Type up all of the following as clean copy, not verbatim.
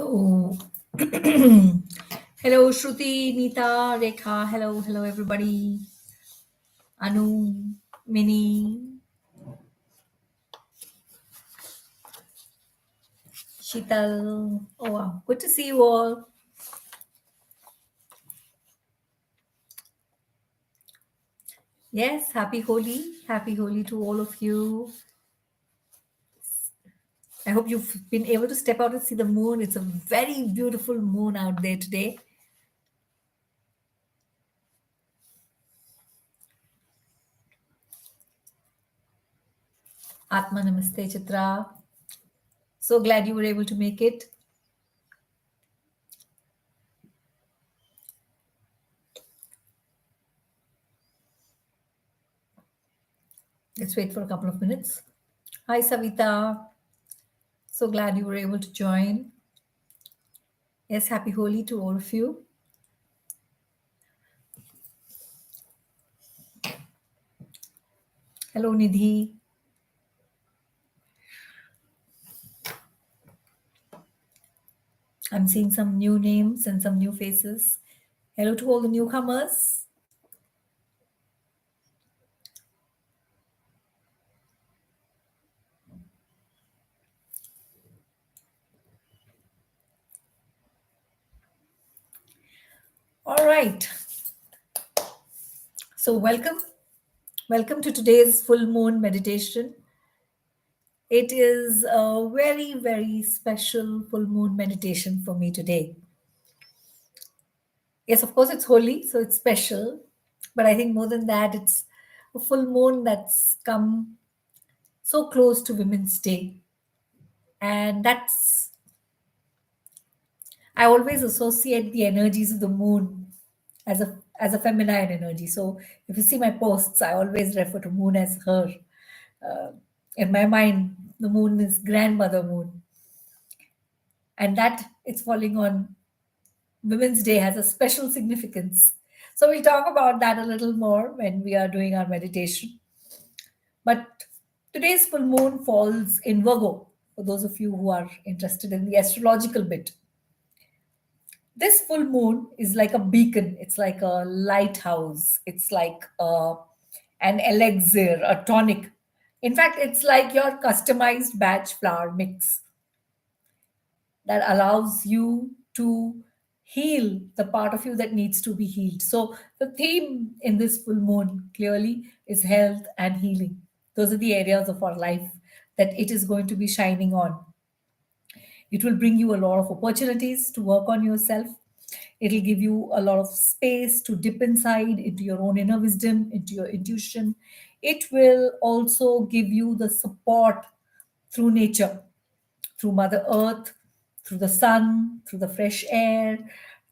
Hello. Hello, Shruti, Nita, Rekha. Hello, hello, everybody. Anu, Mini, Sheetal. Oh, wow. Good to see you all. Yes, happy Holi. Happy Holi to all of you. I hope you've been able to step out and see the moon. It's a very beautiful moon out there today. Atma Namaste, Chitra. So glad you were able to make it. Let's wait for a couple of minutes. Hi, Savita. So glad you were able to join. Yes, happy Holi to all of you. Hello, Nidhi. I'm seeing some new names and some new faces. Hello to all the newcomers. All right. So, welcome. Welcome to today's full moon meditation. It is a very, very special full moon meditation for me today. Yes, of course, it's holy, so it's special. But I think more than that, it's a full moon that's come so close to Women's Day. And I always associate the energies of the moon as a feminine energy. So if you see my posts, I always refer to moon as her. Uh, in my mind, the moon is grandmother moon, and that it's falling on Women's Day has a special significance. So we'll talk about that a little more when we are doing our meditation. But today's full moon falls in Virgo. For those of you who are interested in the astrological bit, this full moon is like a beacon. It's like a lighthouse. It's like an elixir, a tonic. In fact, it's like your customized batch flower mix that allows you to heal the part of you that needs to be healed. So, the theme in this full moon clearly is health and healing. Those are the areas of our life that it is going to be shining on. It will bring you a lot of opportunities to work on yourself. It'll give you a lot of space to dip inside into your own inner wisdom, into your intuition. It will also give you the support through nature, through Mother Earth, through the sun, through the fresh air,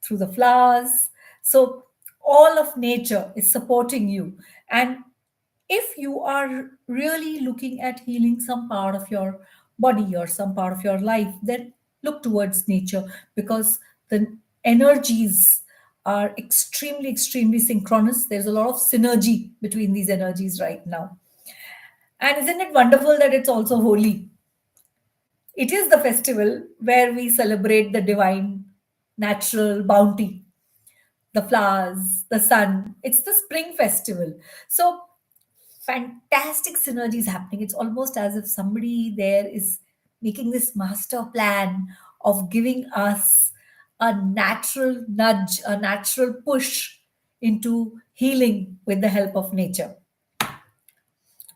through the flowers. So, all of nature is supporting you. And if you are really looking at healing some part of your body or some part of your life, then look towards nature because the energies are extremely, extremely synchronous. There's a lot of synergy between these energies right now. And isn't it wonderful that it's also holy? It is the festival where we celebrate the divine natural bounty, the flowers, the sun. It's the spring festival. So fantastic synergies happening. It's almost as if somebody there is making this master plan of giving us a natural nudge, a natural push into healing with the help of nature.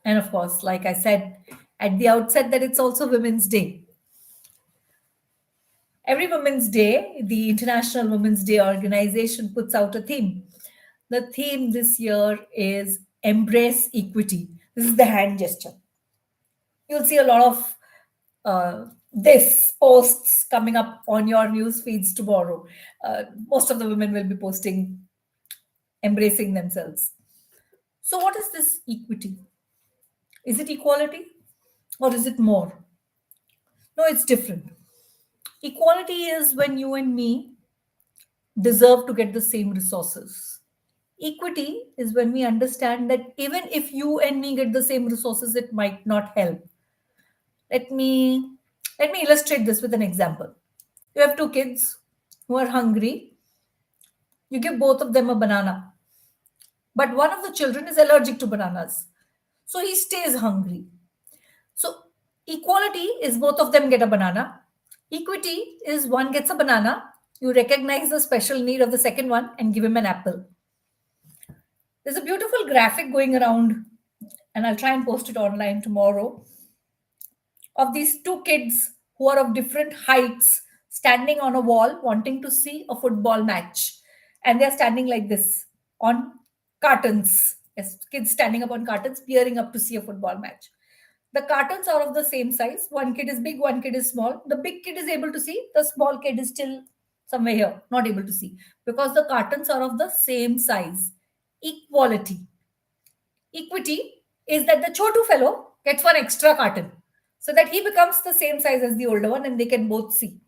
And of course, like I said at the outset, that it's also Women's Day. Every Women's Day, the International Women's Day organization puts out a theme. The theme this year is Embrace Equity. This is the hand gesture. You'll see a lot of this posts coming up on your news feeds tomorrow. Most of the women will be posting embracing themselves. So, what is this equity? Is it equality or is it more? No, it's different. Equality is when you and me deserve to get the same resources. Equity is when we understand that even if you and me get the same resources, it might not help. Let me let me illustrate this with an example. You have two kids who are hungry. You give both of them a banana, but one of the children is allergic to bananas. So he stays hungry. So equality is both of them get a banana. Equity is one gets a banana, you recognize the special need of the second one and give him an apple. There's a beautiful graphic going around, and I'll try and post it online tomorrow, of these two kids who are of different heights standing on a wall wanting to see a football match. And they're standing like this on cartons. Yes, kids standing up on cartons, peering up to see a football match. The cartons are of the same size. One kid is big, one kid is small. The big kid is able to see, the small kid is still somewhere here, not able to see, because the cartons are of the same size. Equality. Equity is that the chotu fellow gets one extra carton so that he becomes the same size as the older one and they can both see.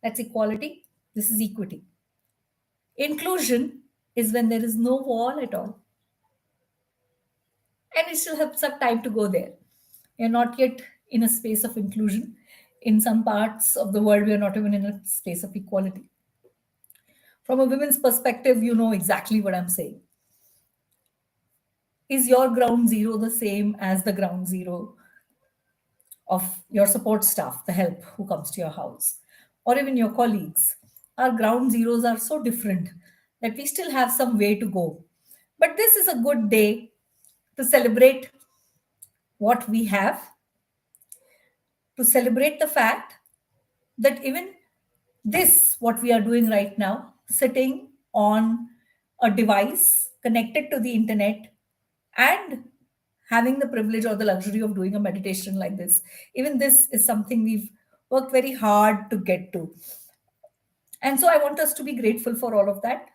That's equality. This is equity. Inclusion is when there is no wall at all. And we still have some time to go there. We are not yet in a space of inclusion. In some parts of the world, we are not even in a space of equality. From a women's perspective, you know exactly what I'm saying. Is your ground zero the same as the ground zero of your support staff, the help who comes to your house, or even your colleagues? Our ground zeros are so different that we still have some way to go. But this is a good day to celebrate what we have, to celebrate the fact that even this, what we are doing right now, sitting on a device connected to the internet and having the privilege or the luxury of doing a meditation like this, even this is something we've worked very hard to get to. And so I want us to be grateful for all of that,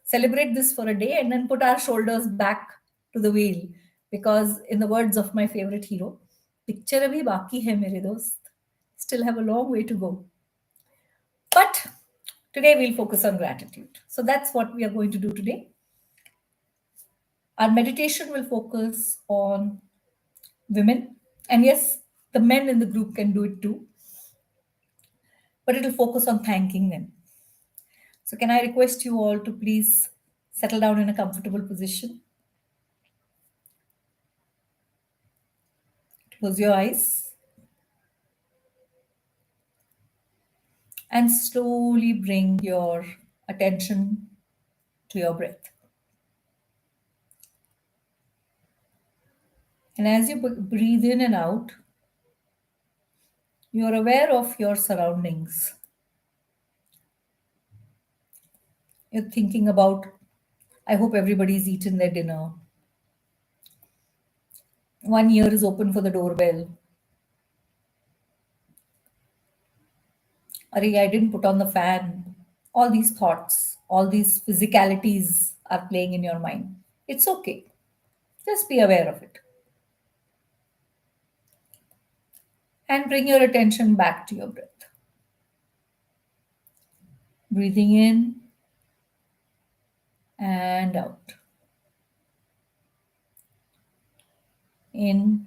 celebrate this for a day, and then put our shoulders back to the wheel. Because, in the words of my favorite hero, picture abhi baki hai mere dost. Still have a long way to go. But today we'll focus on gratitude. So that's what we are going to do today. Our meditation will focus on women. And yes, the men in the group can do it too, but it'll focus on thanking them. So, can I request you all to please settle down in a comfortable position? Close your eyes and slowly bring your attention to your breath. And as you breathe in and out, you're aware of your surroundings. You're thinking about, I hope everybody's eaten their dinner. One ear is open for the doorbell. Arey, I didn't put on the fan. All these thoughts, all these physicalities are playing in your mind. It's okay. Just be aware of it. And bring your attention back to your breath. Breathing in and out. In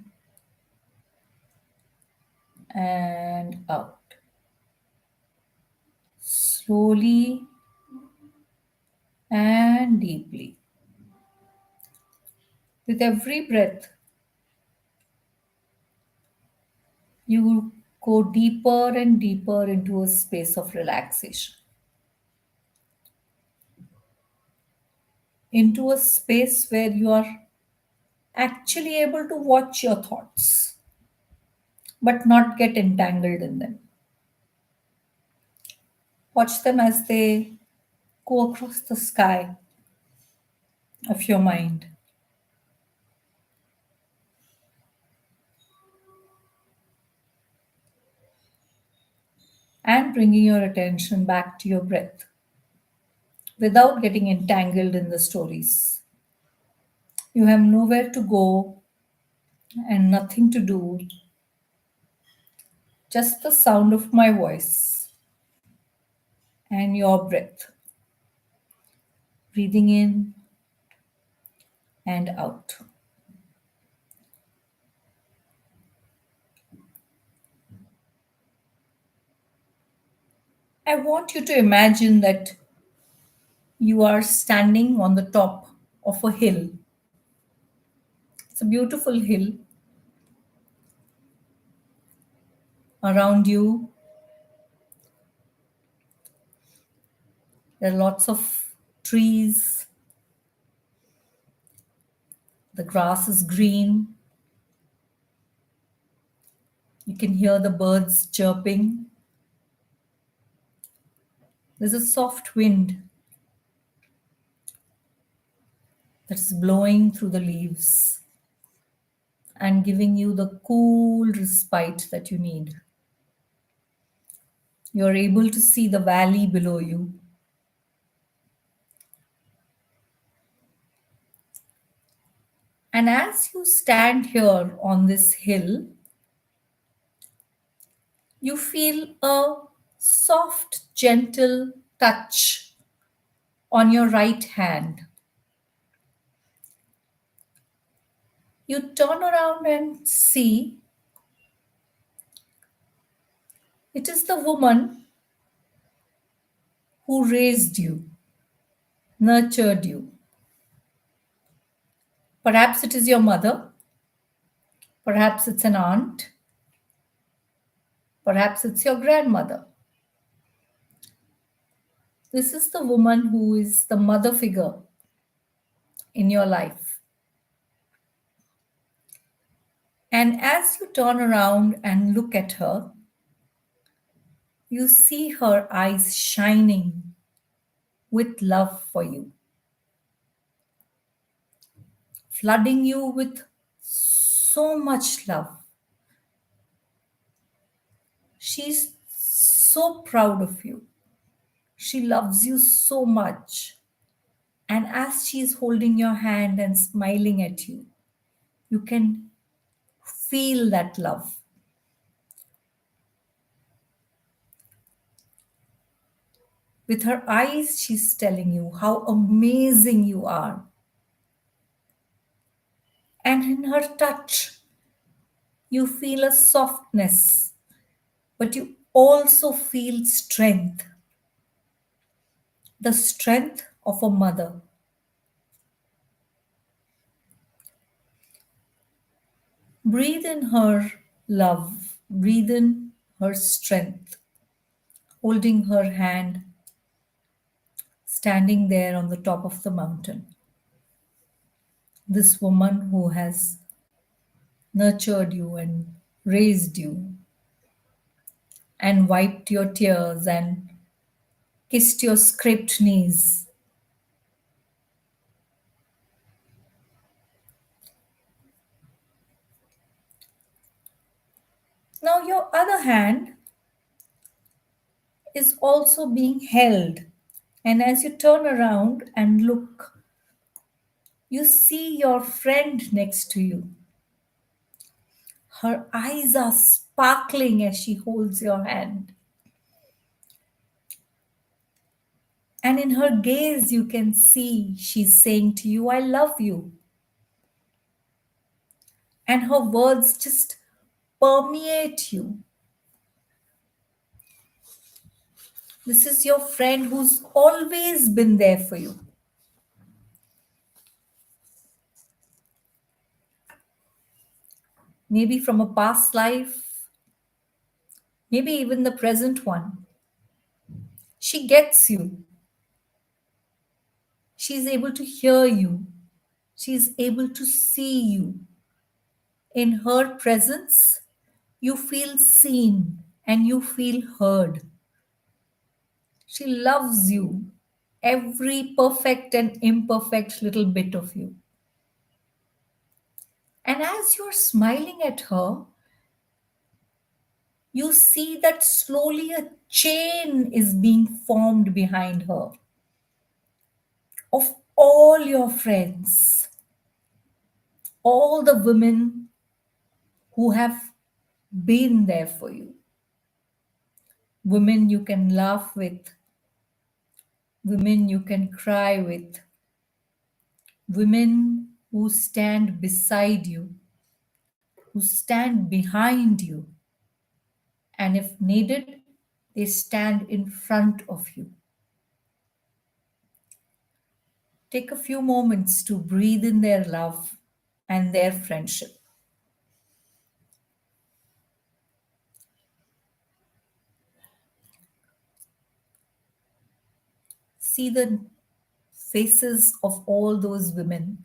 and out. Slowly and deeply. With every breath, you go deeper and deeper into a space of relaxation, into a space where you are actually able to watch your thoughts but not get entangled in them. Watch them as they go across the sky of your mind. And bringing your attention back to your breath without getting entangled in the stories. You have nowhere to go and nothing to do, just the sound of my voice and your breath, breathing in and out. I want you to imagine that you are standing on the top of a hill. It's a beautiful hill. Around you, there are lots of trees. The grass is green. You can hear the birds chirping. There's a soft wind that's blowing through the leaves and giving you the cool respite that you need. You're able to see the valley below you. And as you stand here on this hill, you feel a soft, gentle touch on your right hand. You turn around and see it is the woman who raised you, nurtured you. Perhaps it is your mother, perhaps it's an aunt, perhaps it's your grandmother. This is the woman who is the mother figure in your life. And as you turn around and look at her, you see her eyes shining with love for you, flooding you with so much love. She's so proud of you. She loves you so much. And as she's holding your hand and smiling at you, you can feel that love. With her eyes, she's telling you how amazing you are. And in her touch, you feel a softness, but you also feel strength, the strength of a mother. Breathe in her love, breathe in her strength, holding her hand, standing there on the top of the mountain. This woman who has nurtured you and raised you and wiped your tears and kissed your scraped knees. Now, your other hand is also being held. And as you turn around and look, you see your friend next to you. Her eyes are sparkling as she holds your hand. And in her gaze, you can see she's saying to you, I love you. And her words just permeate you. This is your friend who's always been there for you. Maybe from a past life, maybe even the present one. She gets you. She's able to hear you. She's able to see you. In her presence, you feel seen and you feel heard. She loves you, every perfect and imperfect little bit of you. And as you're smiling at her, you see that slowly a chain is being formed behind her of all your friends, all the women who have been there for you, women you can laugh with, women you can cry with, women who stand beside you, who stand behind you, and if needed, They stand in front of you. Take a few moments to breathe in their love and their friendship. See the faces of all those women,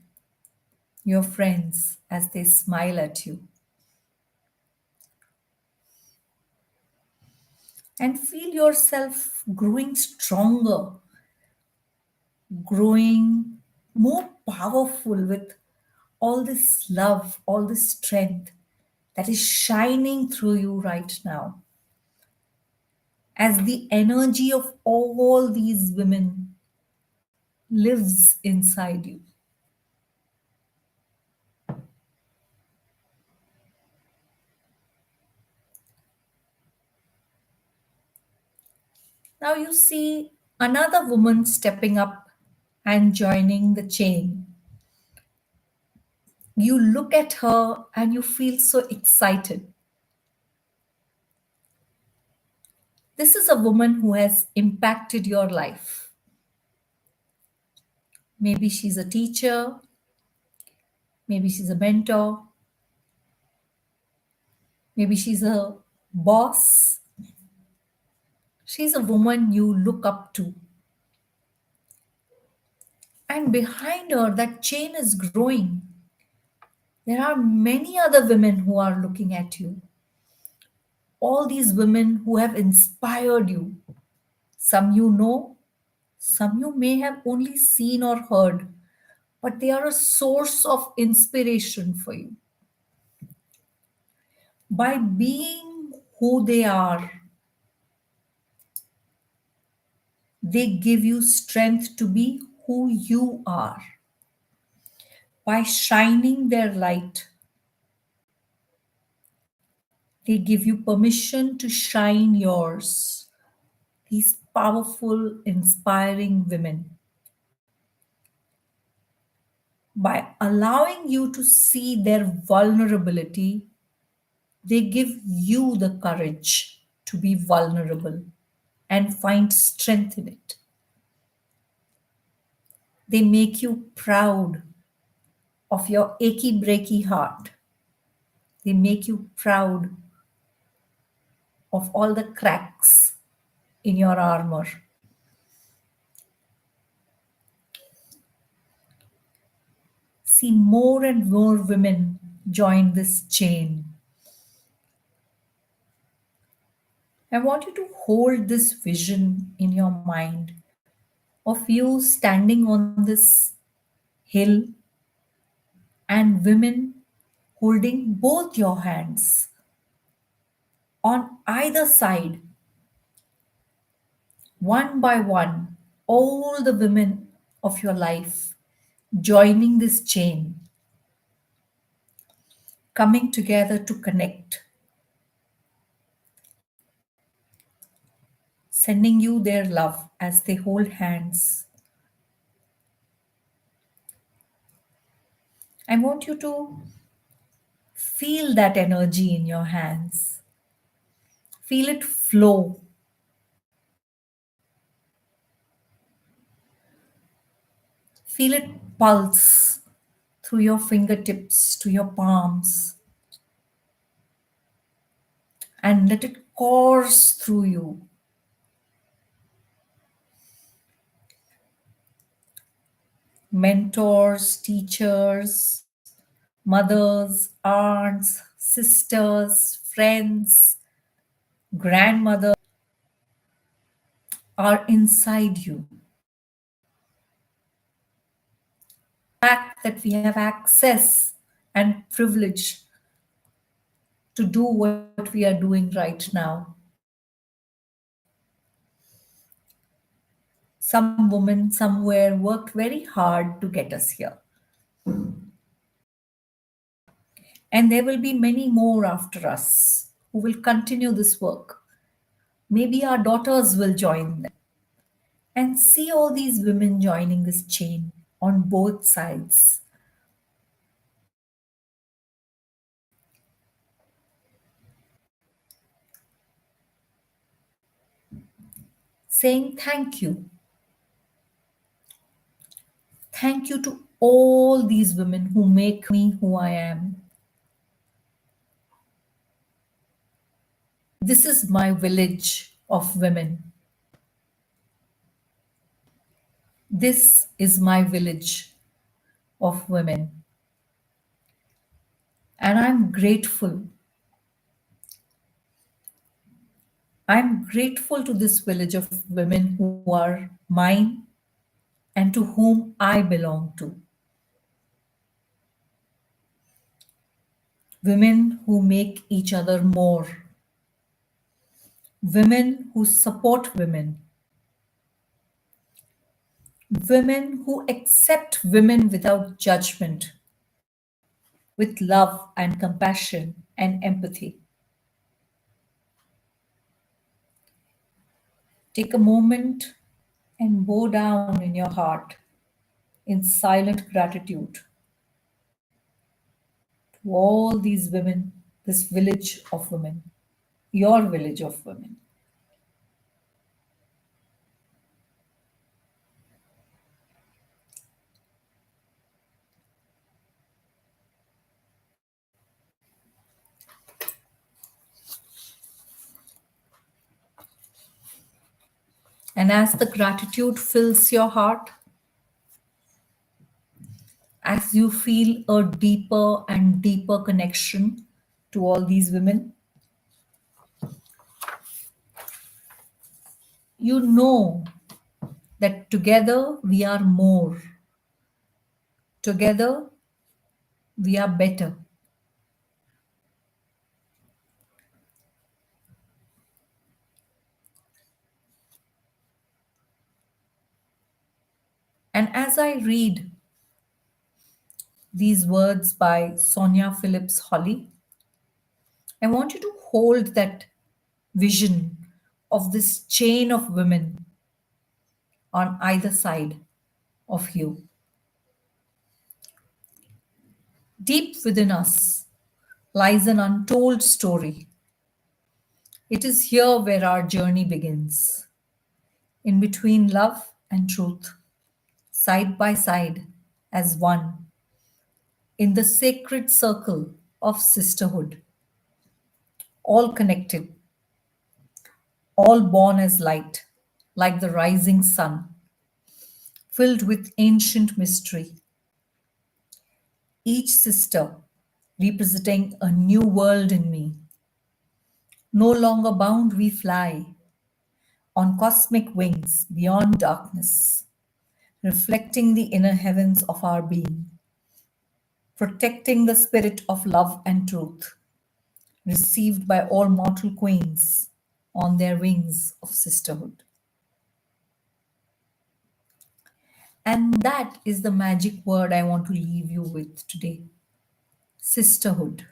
your friends, as they smile at you. And feel yourself growing stronger, growing more powerful with all this love, all this strength that is shining through you right now. As the energy of all these women lives inside you. Now you see another woman stepping up and joining the chain. You look at her and you feel so excited. This is a woman who has impacted your life. Maybe she's a teacher, maybe she's a mentor, maybe she's a boss. She's a woman you look up to. And behind her, that chain is growing. There are many other women who are looking at you. All these women who have inspired you. Some you know, some you may have only seen or heard, but they are a source of inspiration for you. By being who they are, they give you strength to be who you are. By shining their light, they give you permission to shine yours. These powerful, inspiring women. By allowing you to see their vulnerability, they give you the courage to be vulnerable and find strength in it. They make you proud of your achy breaky heart. They make you proud of all the cracks in your armor. See more and more women join this chain. I want you to hold this vision in your mind of you standing on this hill and women holding both your hands on either side, one by one, all the women of your life joining this chain, coming together to connect, sending you their love as they hold hands. I want you to feel that energy in your hands. Feel it flow. Feel it pulse through your fingertips to your palms and let it course through you. Mentors, teachers, mothers, aunts, sisters, friends, grandmothers are inside you. The fact that we have access and privilege to do what we are doing right now. Some woman somewhere worked very hard to get us here. And there will be many more after us who will continue this work. Maybe our daughters will join them. And see all these women joining this chain on both sides. saying thank you. Thank you to all these women who make me who I am. This is my village of women. This is my village of women. And I'm grateful. I'm grateful to this village of women who are mine and to whom I belong to. Women who make each other more. Women who support women. Women who accept women without judgment, with love and compassion and empathy. Take a moment and bow down in your heart in silent gratitude to all these women, this village of women, your village of women. And as the gratitude fills your heart, as you feel a deeper and deeper connection to all these women, you know that together we are more. Together we are better. And as I read these words by Sonia Phillips Holly, I want you to hold that vision of this chain of women on either side of you. Deep within us lies an untold story. It is here where our journey begins, in between love and truth, side by side as one, in the sacred circle of sisterhood, all connected, all born as light, like the rising sun, filled with ancient mystery. Each sister representing a new world in me. No longer bound, we fly on cosmic wings beyond darkness, reflecting the inner heavens of our being, protecting the spirit of love and truth, received by all mortal queens on their wings of sisterhood. And that is the magic word I want to leave you with today: sisterhood.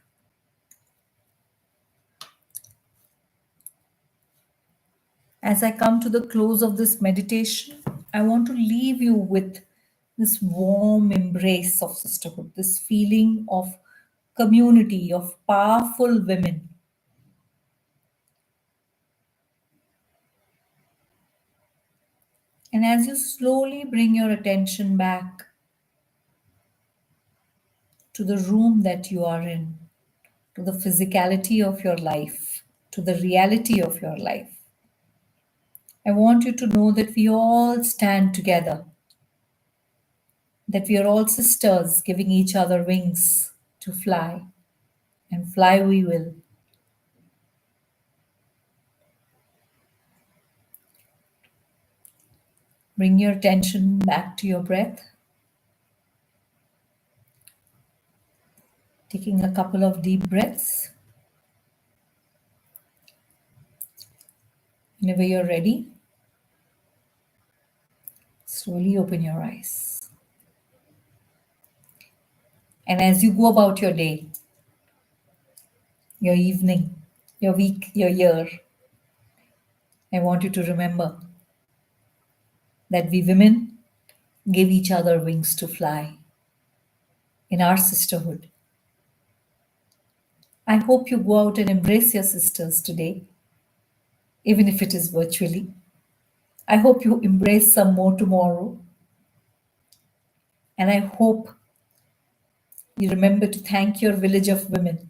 As I come to the close of this meditation, I want to leave you with this warm embrace of sisterhood, this feeling of community, of powerful women. And as you slowly bring your attention back to the room that you are in, to the physicality of your life, to the reality of your life, I want you to know that we all stand together, that we are all sisters giving each other wings to fly, and fly we will. Bring your attention back to your breath, taking a couple of deep breaths. Whenever you're ready, slowly open your eyes. And as you go about your day, your evening, your week, your year, I want you to remember that we women give each other wings to fly in our sisterhood. I hope you go out and embrace your sisters today, even if it is virtually. I hope you embrace some more tomorrow. And I hope you remember to thank your village of women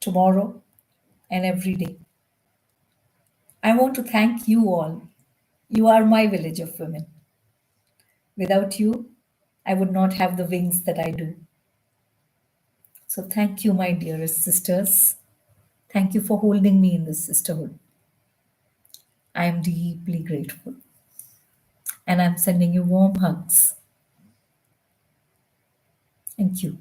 tomorrow and every day. I want to thank you all. You are my village of women. Without you, I would not have the wings that I do. So thank you, my dearest sisters. Thank you for holding me in this sisterhood. I am deeply grateful. And I'm sending you warm hugs. Thank you.